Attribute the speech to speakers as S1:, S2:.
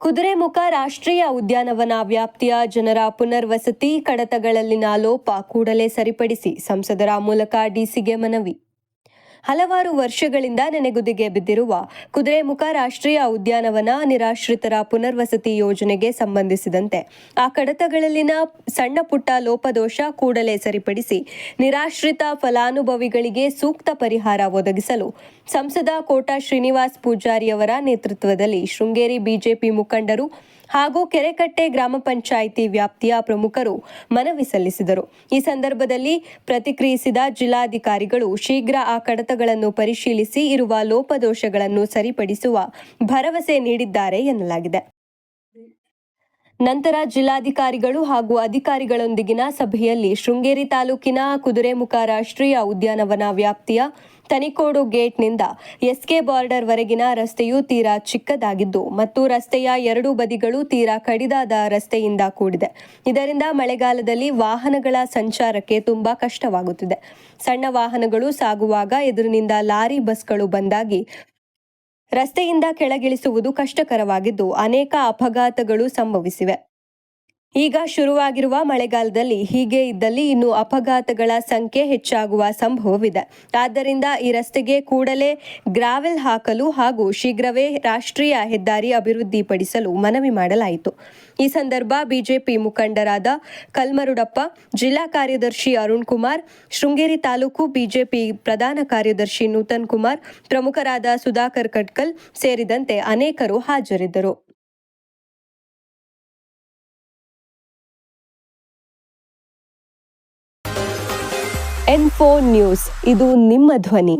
S1: ಕುದುರೆಮುಖ ರಾಷ್ಟ್ರೀಯ ಉದ್ಯಾನವನ ವ್ಯಾಪ್ತಿಯ ಜನರ ಪುನರ್ವಸತಿ ಕಡತಗಳಲ್ಲಿನ ಲೋಪ ಕೂಡಲೇ ಸರಿಪಡಿಸಿ ಸಂಸದರ ಮೂಲಕ ಡಿಸಿಗೆ ಮನವಿ. ಹಲವಾರು ವರ್ಷಗಳಿಂದ ನೆನೆಗುದಿಗೆ ಬಿದ್ದಿರುವ ಕುದುರೆಮುಖ ರಾಷ್ಟ್ರೀಯ ಉದ್ಯಾನವನ ನಿರಾಶ್ರಿತರ ಪುನರ್ವಸತಿ ಯೋಜನೆಗೆ ಸಂಬಂಧಿಸಿದಂತೆ ಆ ಕಡತಗಳಲ್ಲಿನ ಸಣ್ಣ ಪುಟ್ಟ ಲೋಪದೋಷ ಕೂಡಲೇ ಸರಿಪಡಿಸಿ ನಿರಾಶ್ರಿತ ಫಲಾನುಭವಿಗಳಿಗೆ ಸೂಕ್ತ ಪರಿಹಾರ ಒದಗಿಸಲು ಸಂಸದ ಕೋಟಾ ಶ್ರೀನಿವಾಸ್ ಪೂಜಾರಿಯವರ ನೇತೃತ್ವದಲ್ಲಿ ಶೃಂಗೇರಿ ಬಿಜೆಪಿ ಮುಖಂಡರು ಹಾಗೂ ಕೆರೆಕಟ್ಟೆ ಗ್ರಾಮ ಪಂಚಾಯಿತಿ ವ್ಯಾಪ್ತಿಯ ಪ್ರಮುಖರು ಮನವಿ ಸಲ್ಲಿಸಿದರು. ಈ ಸಂದರ್ಭದಲ್ಲಿ ಪ್ರತಿಕ್ರಿಯಿಸಿದ ಜಿಲ್ಲಾಧಿಕಾರಿಗಳು ಶೀಘ್ರ ಆ ಕಡತಗಳನ್ನು ಪರಿಶೀಲಿಸಿ ಇರುವ ಲೋಪದೋಷಗಳನ್ನು ಸರಿಪಡಿಸುವ ಭರವಸೆ ನೀಡಿದ್ದಾರೆ ಎನ್ನಲಾಗಿದೆ. ನಂತರ ಜಿಲ್ಲಾಧಿಕಾರಿಗಳು ಹಾಗೂ ಅಧಿಕಾರಿಗಳೊಂದಿಗಿನ ಸಭೆಯಲ್ಲಿ ಶೃಂಗೇರಿ ತಾಲೂಕಿನ ಕುದುರೆಮುಖ ರಾಷ್ಟ್ರೀಯ ಉದ್ಯಾನವನ ವ್ಯಾಪ್ತಿಯ ತನಿಕೋಡು ಗೇಟ್ನಿಂದ ಎಸ್ಕೆ ಬಾರ್ಡರ್ ವರೆಗಿನ ರಸ್ತೆಯು ತೀರಾ ಚಿಕ್ಕದಾಗಿದ್ದು ಮತ್ತು ರಸ್ತೆಯ ಎರಡೂ ಬದಿಗಳು ತೀರಾ ಕಡಿದಾದ ರಸ್ತೆಯಿಂದ ಕೂಡಿದೆ. ಇದರಿಂದ ಮಳೆಗಾಲದಲ್ಲಿ ವಾಹನಗಳ ಸಂಚಾರಕ್ಕೆ ತುಂಬಾ ಕಷ್ಟವಾಗುತ್ತಿದೆ. ಸಣ್ಣ ವಾಹನಗಳು ಸಾಗುವಾಗ ಎದುರಿನಿಂದ ಲಾರಿ ಬಸ್ಗಳು ಬಂದಾಗಿ ರಸ್ತೆಯಿಂದ ಕೆಳಗಿಳಿಸುವುದು ಕಷ್ಟಕರವಾಗಿದ್ದು ಅನೇಕ ಅಪಘಾತಗಳು ಸಂಭವಿಸಿವೆ. ಈಗ ಶುರುವಾಗಿರುವ ಮಳೆಗಾಲದಲ್ಲಿ ಹೀಗೆ ಇದ್ದಲ್ಲಿ ಇನ್ನು ಅಪಘಾತಗಳ ಸಂಖ್ಯೆ ಹೆಚ್ಚಾಗುವ ಸಂಭವವಿದೆ. ಆದ್ದರಿಂದ ಈ ರಸ್ತೆಗೆ ಕೂಡಲೇ ಗ್ರಾವೆಲ್ ಹಾಕಲು ಹಾಗೂ ಶೀಘ್ರವೇ ರಾಷ್ಟ್ರೀಯ ಹೆದ್ದಾರಿ ಅಭಿವೃದ್ಧಿಪಡಿಸಲು ಮನವಿ ಮಾಡಲಾಯಿತು. ಈ ಸಂದರ್ಭ ಬಿಜೆಪಿ ಮುಖಂಡರಾದ ಕಲ್ಮರುಡಪ್ಪ, ಜಿಲ್ಲಾ ಕಾರ್ಯದರ್ಶಿ ಅರುಣ್ ಕುಮಾರ್, ಶೃಂಗೇರಿ ತಾಲೂಕು ಬಿಜೆಪಿ ಪ್ರಧಾನ ಕಾರ್ಯದರ್ಶಿ ನೂತನ್ ಕುಮಾರ್, ಪ್ರಮುಖರಾದ ಸುಧಾಕರ್ ಕಟ್ಕಲ್ ಸೇರಿದಂತೆ ಅನೇಕರು ಹಾಜರಿದ್ದರು. N4 ನ್ಯೂಸ್, ಇದು ನಿಮ್ಮ ಧ್ವನಿ.